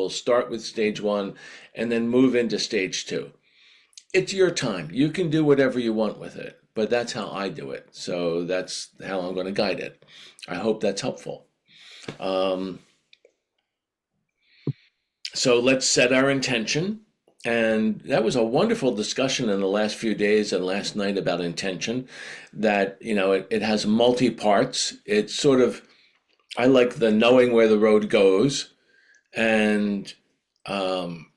We'll start with stage one and then move into stage two. It's your time. You can do whatever you want with it, but that's how I do it. So that's how I'm going to guide it. I hope that's helpful. Um, so let's set our intention. And that was a wonderful discussion in the last few days and last night about intention, that, it has multi parts. It's sort of, I like the knowing where the road goes and um,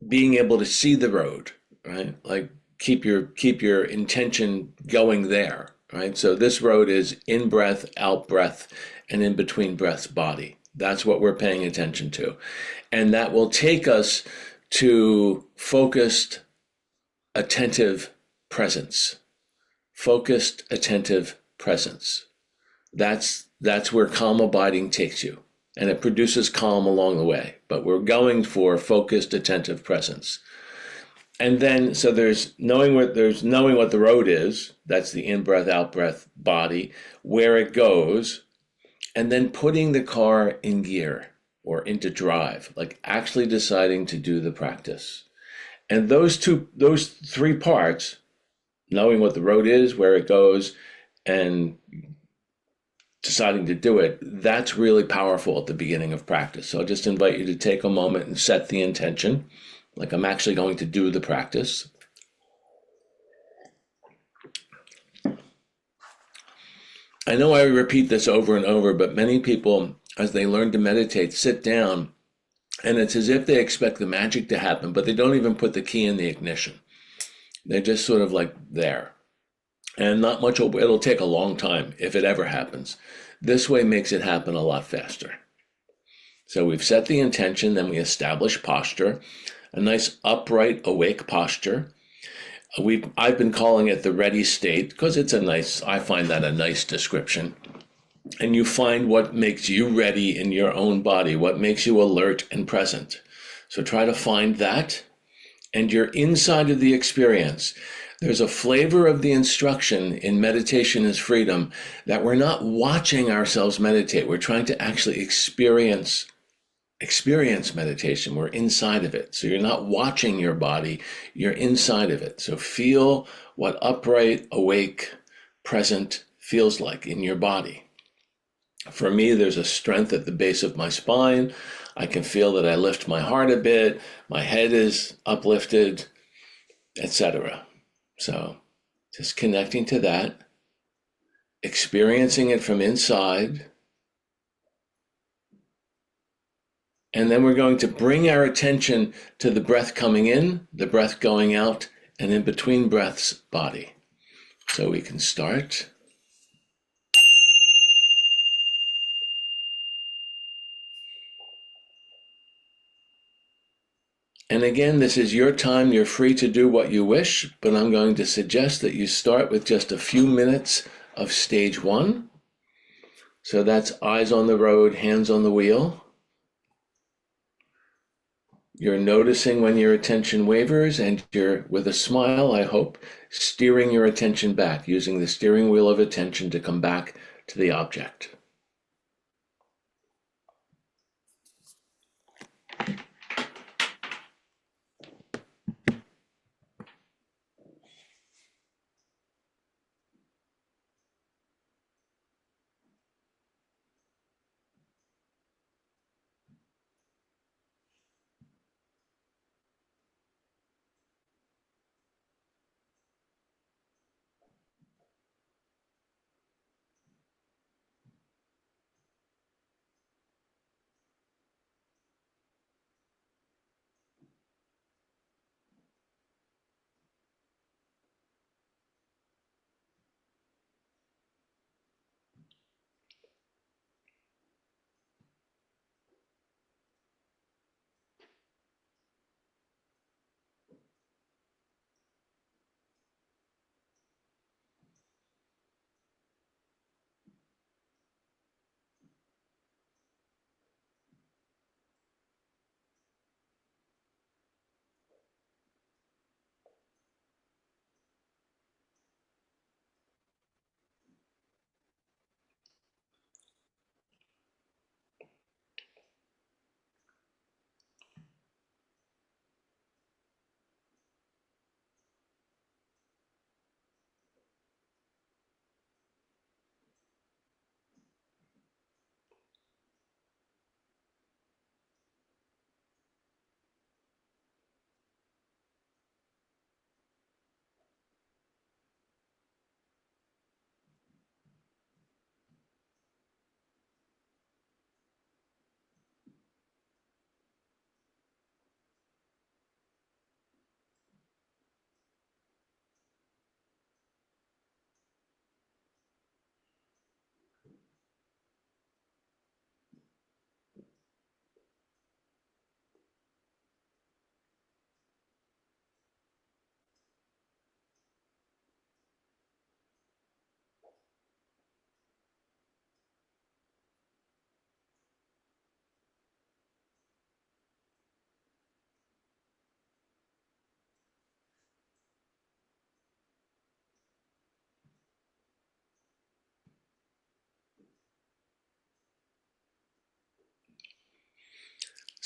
being able to see the road, right? Like keep your intention going there, right? So this road is in breath, out breath, and in between breaths body. That's what we're paying attention to. And that will take us to focused, attentive presence. Focused, attentive presence. That's where calm abiding takes you. And it produces calm along the way. But we're going for focused, attentive presence. And then, so there's knowing what the road is. That's the in breath, out breath body, where it goes, and then putting the car in gear or into drive, like actually deciding to do the practice. And those three parts, knowing what the road is, where it goes, and deciding to do it, that's really powerful at the beginning of practice. So I'll just invite you to take a moment and set the intention, like I'm actually going to do the practice. I know I repeat this over and over, but many people, as they learn to meditate, sit down and it's as if they expect the magic to happen, but they don't even put the key in the ignition. They're just sort of like there. And not much, it'll take a long time if it ever happens. This way makes it happen a lot faster. So we've set the intention, then we establish posture, a nice upright, awake posture. I've been calling it the ready state because I find that a nice description. And you find what makes you ready in your own body, what makes you alert and present. So try to find that, and you're inside of the experience. There's a flavor of the instruction in Meditation is Freedom that we're not watching ourselves meditate. We're trying to actually experience meditation. We're inside of it. So you're not watching your body, you're inside of it. So feel what upright, awake, present feels like in your body. For me, there's a strength at the base of my spine. I can feel that I lift my heart a bit, my head is uplifted, etc. So just connecting to that, experiencing it from inside. And then we're going to bring our attention to the breath coming in, the breath going out, and in between breaths, body. So we can start. And again, this is your time. You're free to do what you wish, but I'm going to suggest that you start with just a few minutes of stage one. So that's eyes on the road, hands on the wheel. You're noticing when your attention wavers, and you're, with a smile, I hope, steering your attention back, using the steering wheel of attention to come back to the object.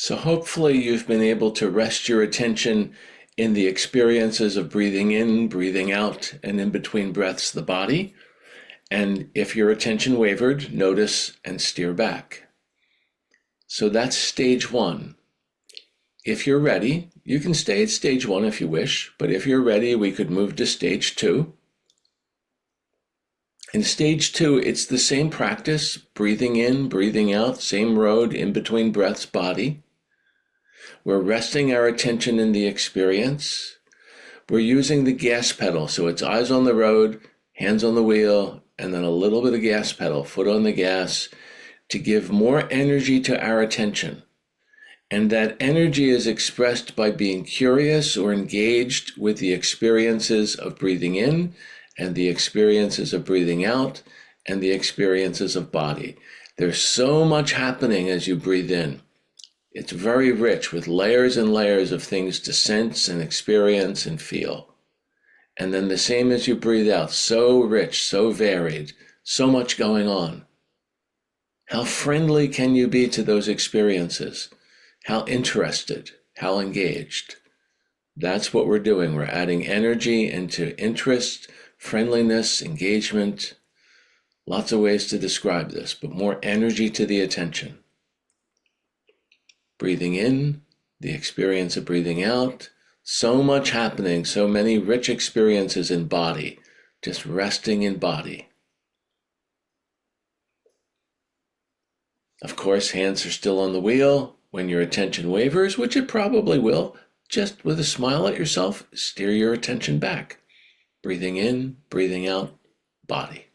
So hopefully you've been able to rest your attention in the experiences of breathing in, breathing out, and in between breaths, the body. And if your attention wavered, notice and steer back. So that's stage one. If you're ready, you can stay at stage one if you wish, but if you're ready, we could move to stage two. In stage two, it's the same practice, breathing in, breathing out, same road in between breaths, body. We're resting our attention in the experience. We're using the gas pedal, so it's eyes on the road, hands on the wheel, and then a little bit of gas pedal, foot on the gas, to give more energy to our attention. And that energy is expressed by being curious or engaged with the experiences of breathing in and the experiences of breathing out and the experiences of body. There's so much happening as you breathe in. It's very rich with layers and layers of things to sense and experience and feel. And then the same as you breathe out, so rich, so varied, so much going on. How friendly can you be to those experiences? How interested, how engaged. That's what we're doing. We're adding energy into interest, friendliness, engagement. Lots of ways to describe this, but more energy to the attention. Breathing in, the experience of breathing out. So much happening, so many rich experiences in body, just resting in body. Of course, hands are still on the wheel. When your attention wavers, which it probably will, just with a smile at yourself, steer your attention back. Breathing in, breathing out, body.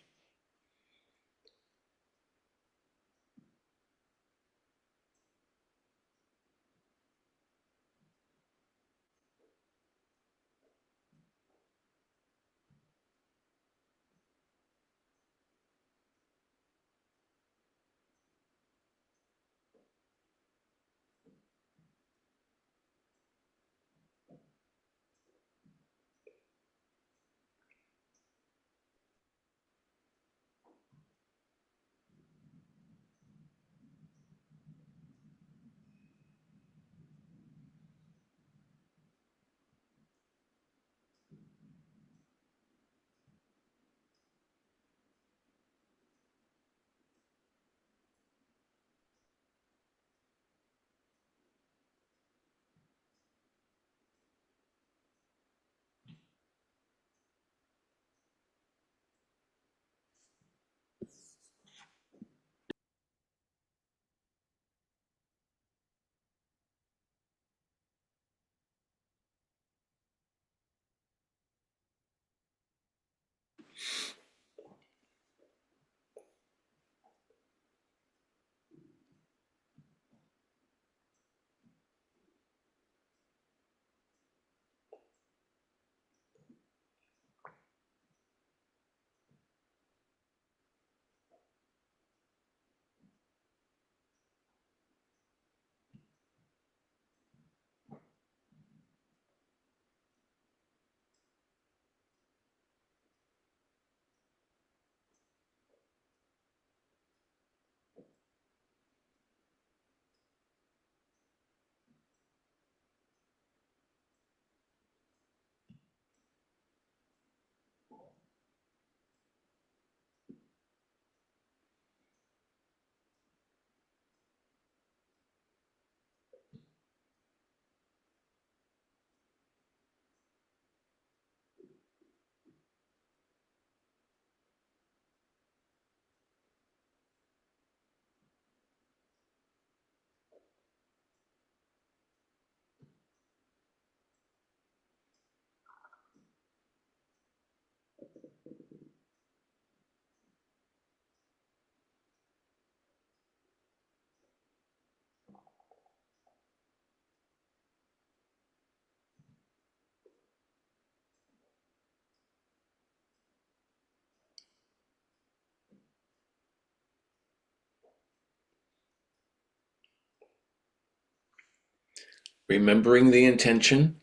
Remembering the intention,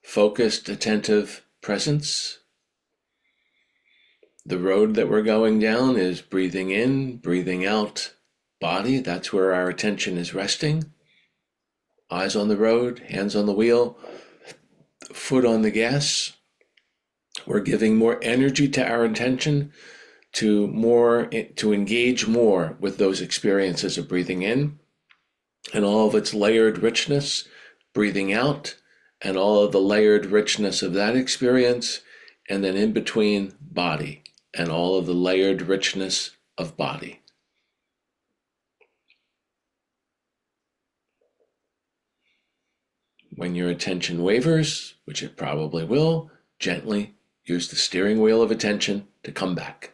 focused, attentive presence. The road that we're going down is breathing in, breathing out, body. That's where our attention is resting. Eyes on the road, hands on the wheel, foot on the gas. We're giving more energy to our intention to engage more with those experiences of breathing in and all of its layered richness, breathing out, and all of the layered richness of that experience, and then in between, body, and all of the layered richness of body. When your attention wavers, which it probably will, gently use the steering wheel of attention to come back.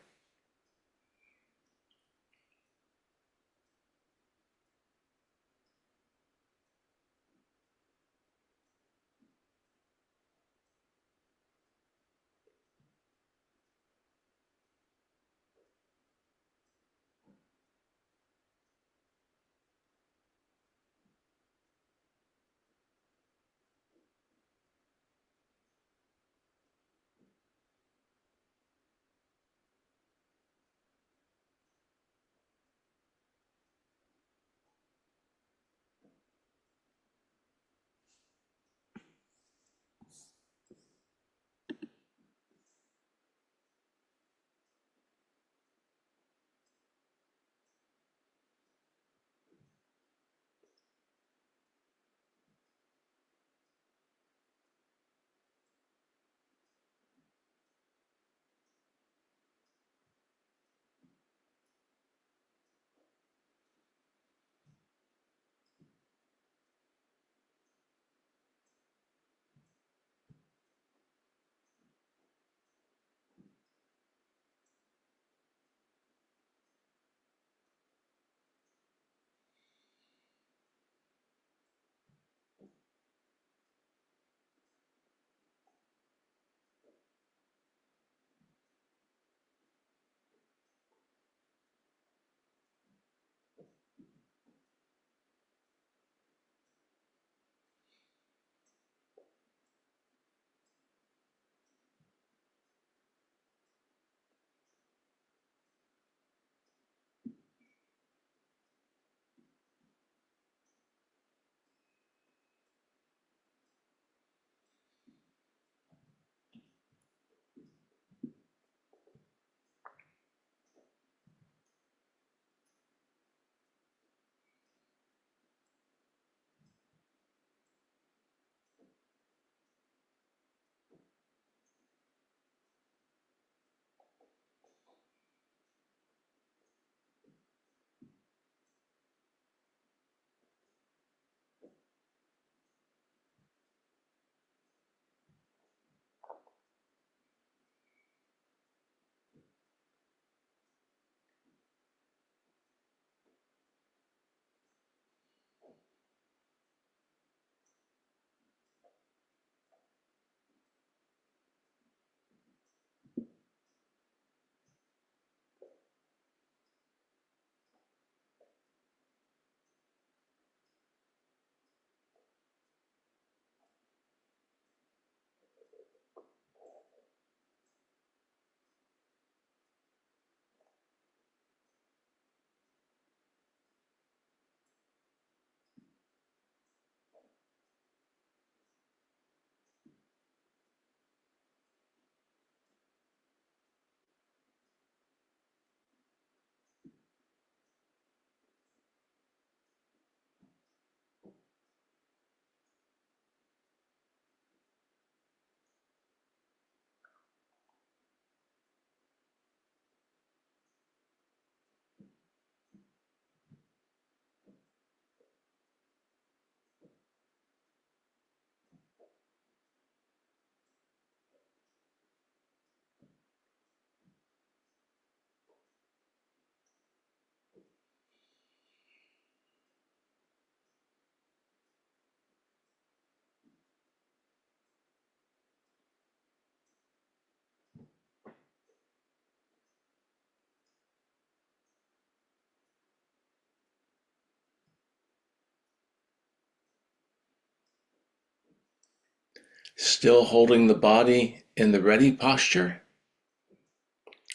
Still holding the body in the ready posture,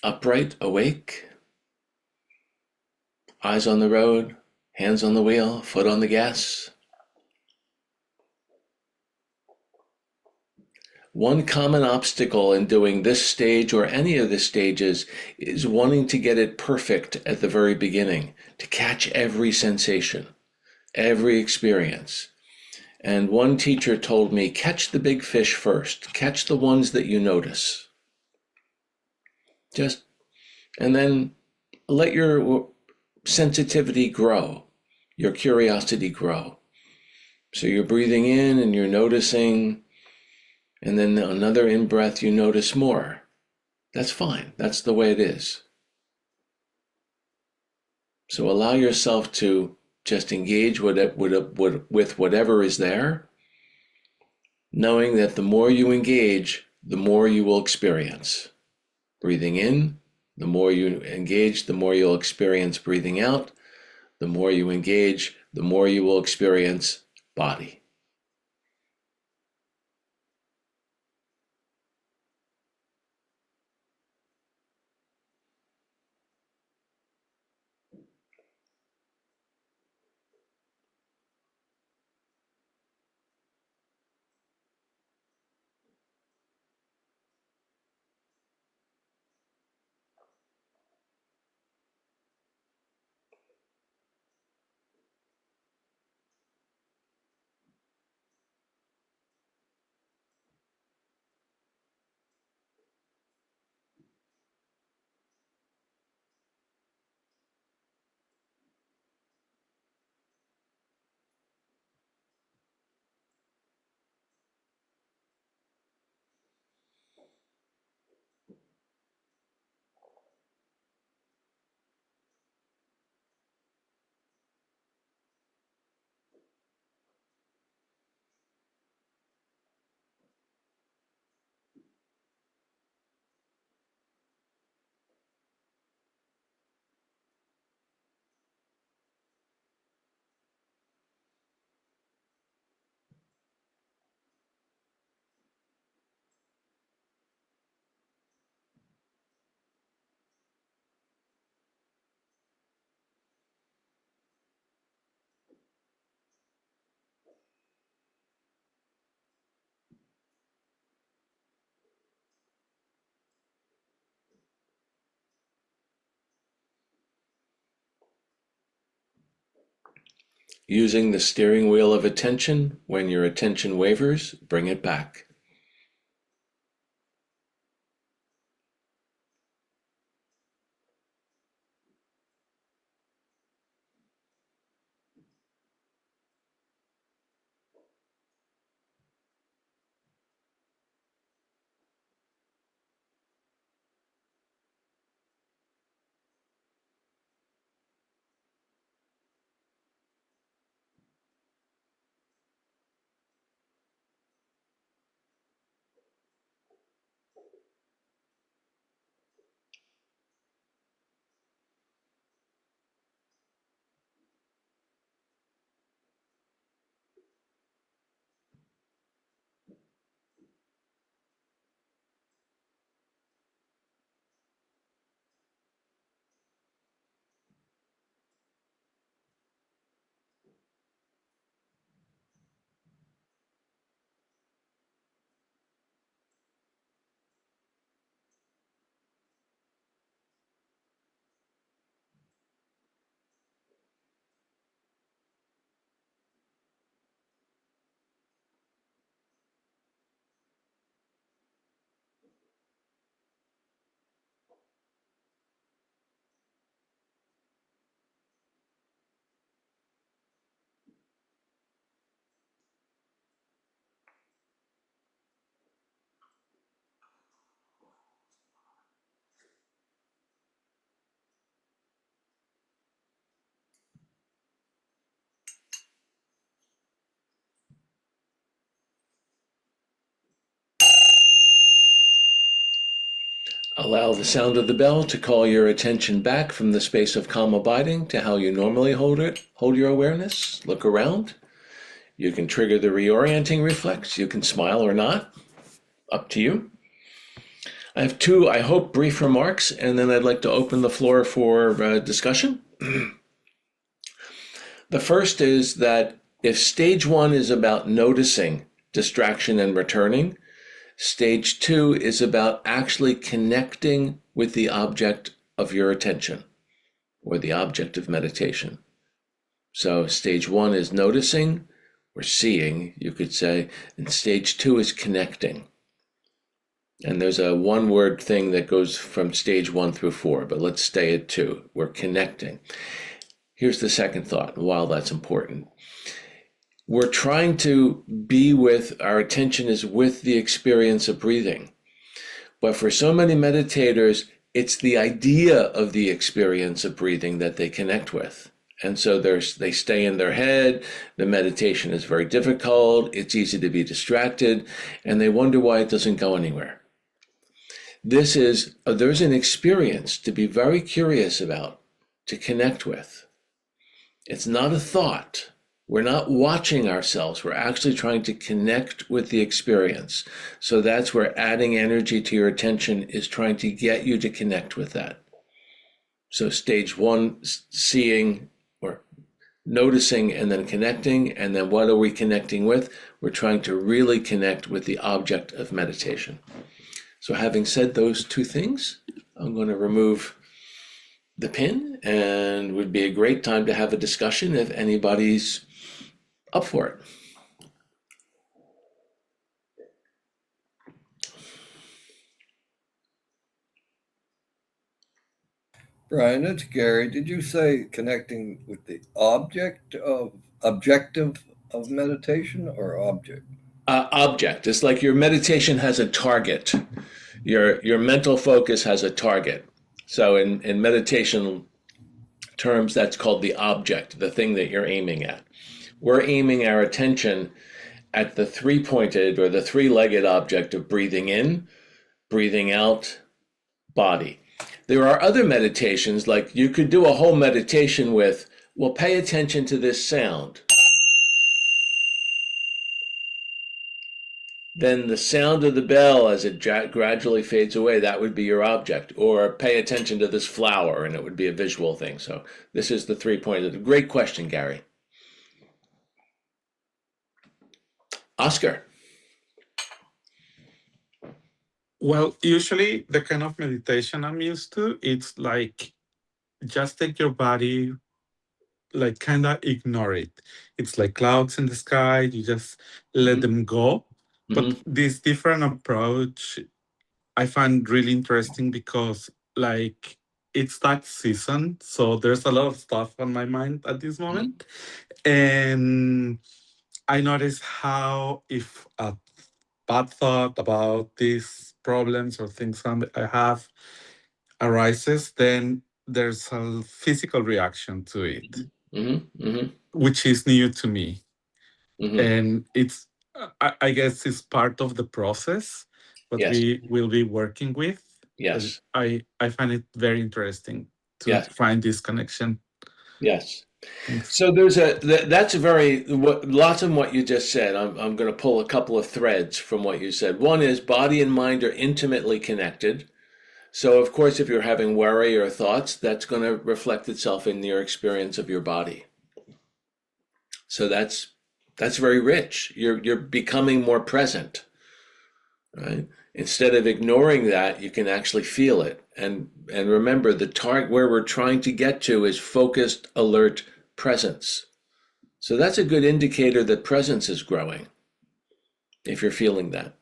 upright, awake, eyes on the road, hands on the wheel, foot on the gas. One common obstacle in doing this stage or any of the stages is wanting to get it perfect at the very beginning, to catch every sensation, every experience. And one teacher told me, catch the big fish first, catch the ones that you notice. And then let your sensitivity grow, your curiosity grow. So you're breathing in and you're noticing, and then another in-breath, you notice more. That's fine. That's the way it is. So allow yourself to just engage with whatever is there, knowing that the more you engage, the more you will experience. Breathing in, the more you engage, the more you'll experience breathing out. The more you engage, the more you will experience body. Using the steering wheel of attention, when your attention wavers, bring it back. Allow the sound of the bell to call your attention back from the space of calm abiding to how you normally hold it. Hold your awareness, look around. You can trigger the reorienting reflex. You can smile or not, up to you. I have two, I hope, brief remarks, and then I'd like to open the floor for discussion. The first is that if stage one is about noticing distraction and returning, Stage 2 is about actually connecting with the object of your attention or the object of meditation. So stage 1 is noticing or seeing, you could say, and stage 2 is connecting. And there's a one-word thing that goes from stage 1 through 4, but let's stay at 2. We're connecting. Here's the second thought, while that's important. We're trying to be with, our attention is with the experience of breathing. But for so many meditators, it's the idea of the experience of breathing that they connect with. And so they stay in their head, the meditation is very difficult, it's easy to be distracted, and they wonder why it doesn't go anywhere. There's an experience to be very curious about, to connect with. It's not a thought. We're not watching ourselves. We're actually trying to connect with the experience. So that's where adding energy to your attention is trying to get you to connect with that. So stage 1, seeing or noticing and then connecting. And then what are we connecting with? We're trying to really connect with the object of meditation. So having said those two things, I'm going to remove the pin, and would be a great time to have a discussion if anybody's up for it. Brian, it's Gary. Did you say connecting with the objective of meditation or object? Object. It's like your meditation has a target. Your mental focus has a target. So in meditation terms, that's called the object, the thing that you're aiming at. We're aiming our attention at the three-pointed or the three-legged object of breathing in, breathing out, body. There are other meditations, like you could do a whole meditation with, well, pay attention to this sound. Then the sound of the bell as it gradually fades away, that would be your object. Or pay attention to this flower, and it would be a visual thing. So this is the three-pointed. Great question, Gary. Oscar. Well, usually the kind of meditation I'm used to, it's like just take your body, like kind of ignore it. It's like clouds in the sky, you just let them go. But this different approach I find really interesting because like it's that season. So there's a lot of stuff on my mind at this moment. And I notice how if a bad thought about these problems or things I have arises, then there's a physical reaction to it, which is new to me. And it's, I guess, it's part of the process, but Yes. we will be working with. Yes. I find it very interesting to find this connection. Yes. Thanks. So that's a very, lots of what you just said. I'm going to pull a couple of threads from what you said. One is body and mind are intimately connected. So of course, if you're having worry or thoughts, that's going to reflect itself in your experience of your body. So that's very rich. You're becoming more present, right? Instead of ignoring that, you can actually feel it. And remember, the target where we're trying to get to is focused, alert presence. So that's a good indicator that presence is growing, if you're feeling that.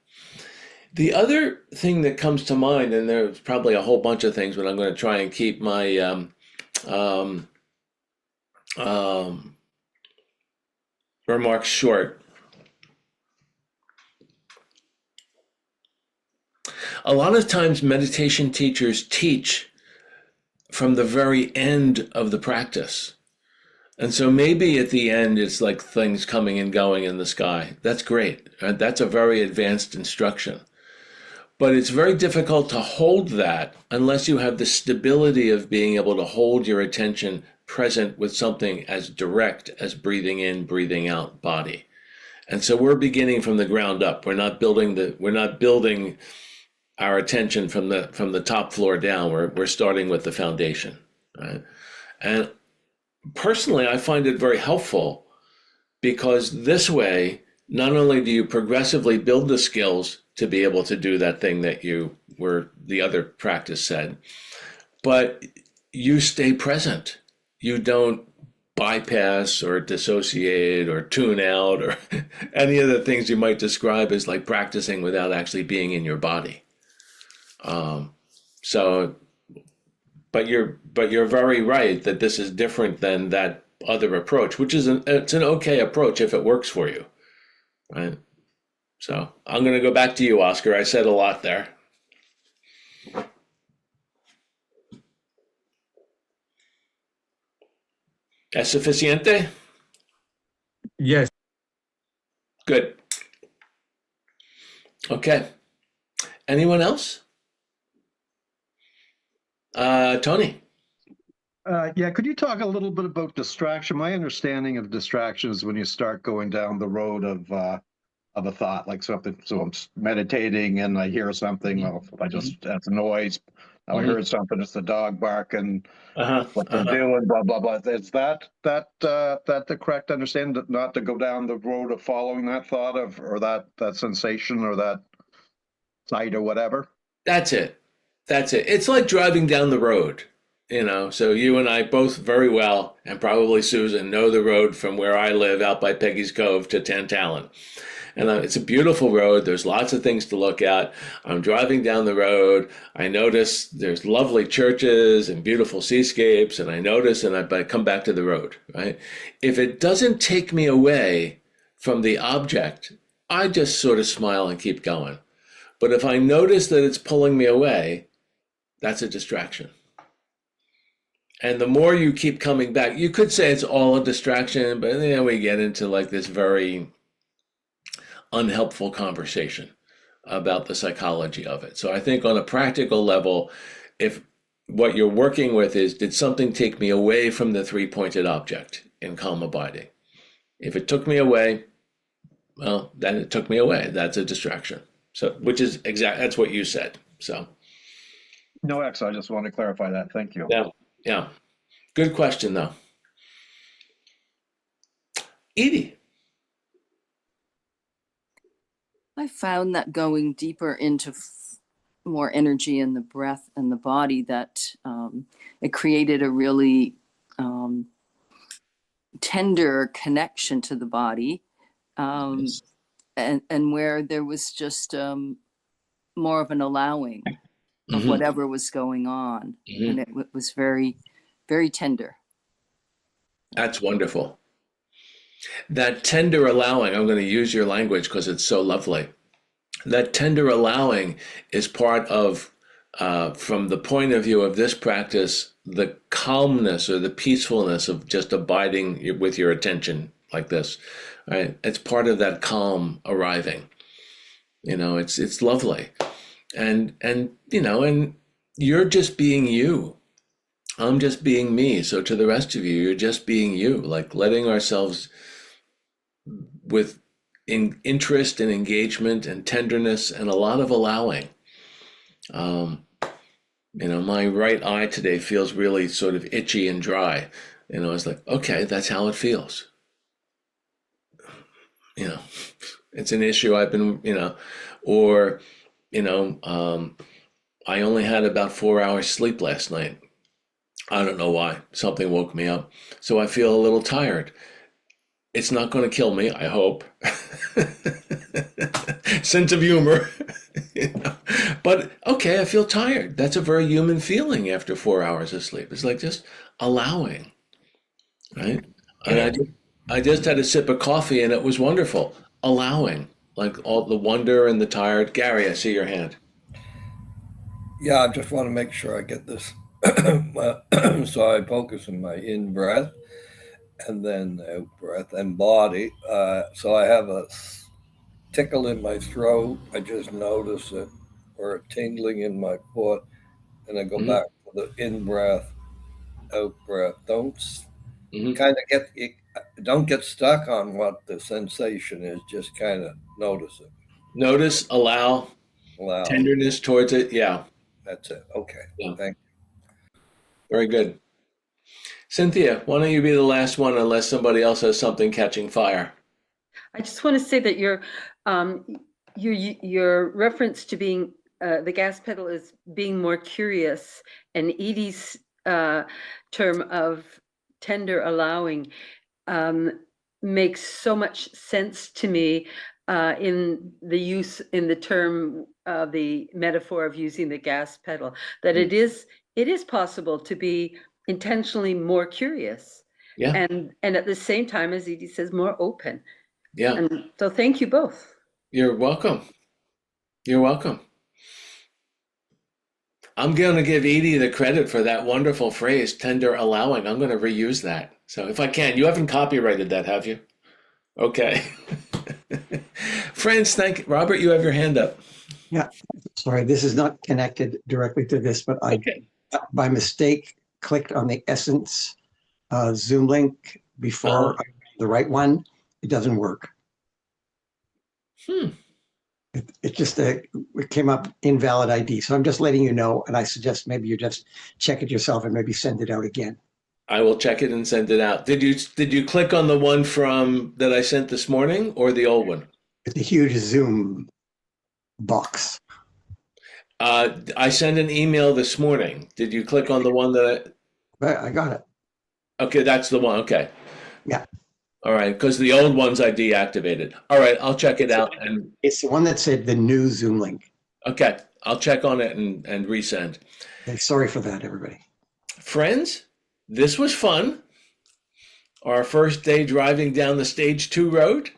The other thing that comes to mind, and there's probably a whole bunch of things, but I'm going to try and keep my remarks short. A lot of times meditation teachers teach from the very end of the practice. And so maybe at the end, it's like things coming and going in the sky. That's great. Right? That's a very advanced instruction. But it's very difficult to hold that unless you have the stability of being able to hold your attention present with something as direct as breathing in, breathing out body. And so we're beginning from the ground up. We're not building our attention from the top floor down. We're starting with the foundation, right? And personally, I find it very helpful because this way, not only do you progressively build the skills to be able to do that thing that you were, the other practice said. But you stay present. You don't bypass or dissociate or tune out or any of the things you might describe as like practicing without actually being in your body. So, but you're very right that this is different than that other approach, which is it's an okay approach if it works for you, right? So I'm going to go back to you, Oscar. I said a lot there. ¿Es suficiente? Yes. Good. Okay. Anyone else? Tony. Yeah, could you talk a little bit about distraction? My understanding of distraction is when you start going down the road of a thought, like something. So I'm meditating and I hear something. Well, I just that's a noise. Now I heard something. It's the dog barking. What they're doing, blah blah blah. Is that the correct understanding? That not to go down the road of following that thought of or that sensation or that sight or whatever? That's it. That's it. It's like driving down the road, you know. So you and I both very well, and probably Susan, know the road from where I live out by Peggy's Cove to Tantallon. And it's a beautiful road. There's lots of things to look at. I'm driving down the road. I notice there's lovely churches and beautiful seascapes, and I notice and I come back to the road, right? If it doesn't take me away from the object, I just sort of smile and keep going. But if I notice that it's pulling me away, that's a distraction. And the more you keep coming back, you could say it's all a distraction, but then we get into like this very unhelpful conversation about the psychology of it. So I think on a practical level, if what you're working with is, did something take me away from the three-pointed object in calm abiding? If it took me away, well, then it took me away. That's a distraction. So, which is that's what you said. So, No X. I just want to clarify that. Thank you. yeah. Good question, though. Edie. I found that going deeper into more energy in the breath and the body, that it created a really tender connection to the body, Yes. and where there was just more of an allowing of whatever was going on, and it was very, very tender. That's wonderful. That tender allowing, I'm going to use your language because it's so lovely. That tender allowing is part of, from the point of view of this practice, the calmness or the peacefulness of just abiding with your attention like this, right? It's part of that calm arriving. You know, it's lovely. And you know, and you're just being you. I'm just being me. So to the rest of you, you're just being you, like letting ourselves with interest and engagement and tenderness and a lot of allowing. You know, my right eye today feels really sort of itchy and dry. You know, it's like, okay, that's how it feels. You know, it's an issue I've been, you know, or, you know, I only had about 4 hours sleep last night. I don't know why. Something woke me up. So I feel a little tired. It's not going to kill me, I hope. Sense of humor. You know? But okay, I feel tired. That's a very human feeling after 4 hours of sleep. It's like just allowing, right? And I just had a sip of coffee and it was wonderful. Allowing, like all the wonder and the tired. Gary, I see your hand. Yeah, I just want to make sure I get this. So I focus on my in breath and then out breath and body. So I have a tickle in my throat. I just notice it, or a tingling in my foot, and I go back to the in breath, out breath. Don't kind of don't get stuck on what the sensation is. Just kind of notice it. Notice, allow, tenderness towards it. Yeah. That's it. Okay. Yeah. Thank you. Very good. Cynthia, why don't you be the last one unless somebody else has something catching fire? I just want to say that your reference to being the gas pedal is being more curious, and Edie's term of tender allowing makes so much sense to me in the term, the metaphor of using the gas pedal, that it is possible to be intentionally more curious, Yeah. and at the same time, as Edie says, more open. Yeah. And so thank you both. You're welcome. You're welcome. I'm going to give Edie the credit for that wonderful phrase, tender allowing. I'm going to reuse that. So if I can, you haven't copyrighted that, have you? Okay. Friends, thank you. Robert, you have your hand up. Yeah, sorry, this is not connected directly to this, but I, by mistake, clicked on the Essence Zoom link before the right one. It doesn't work. It just it came up invalid ID. So I'm just letting you know, and I suggest maybe you just check it yourself and maybe send it out again. I will check it and send it out. Did you click on the one from that I sent this morning or the old one? It's a huge Zoom box. I sent an email this morning. Did you click on the one that I got it. Okay, that's the one. Okay. Yeah. All right, because the old ones I deactivated. All right, I'll check it out. And it's the one that said the new Zoom link. Okay, I'll check on it and resend. Okay, sorry for that, everybody. Friends, this was fun. Our first day driving down the Stage 2 road.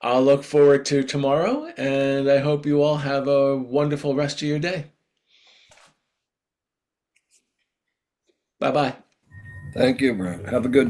I'll look forward to tomorrow, and I hope you all have a wonderful rest of your day. Bye-bye. Thank you, Brent. Have a good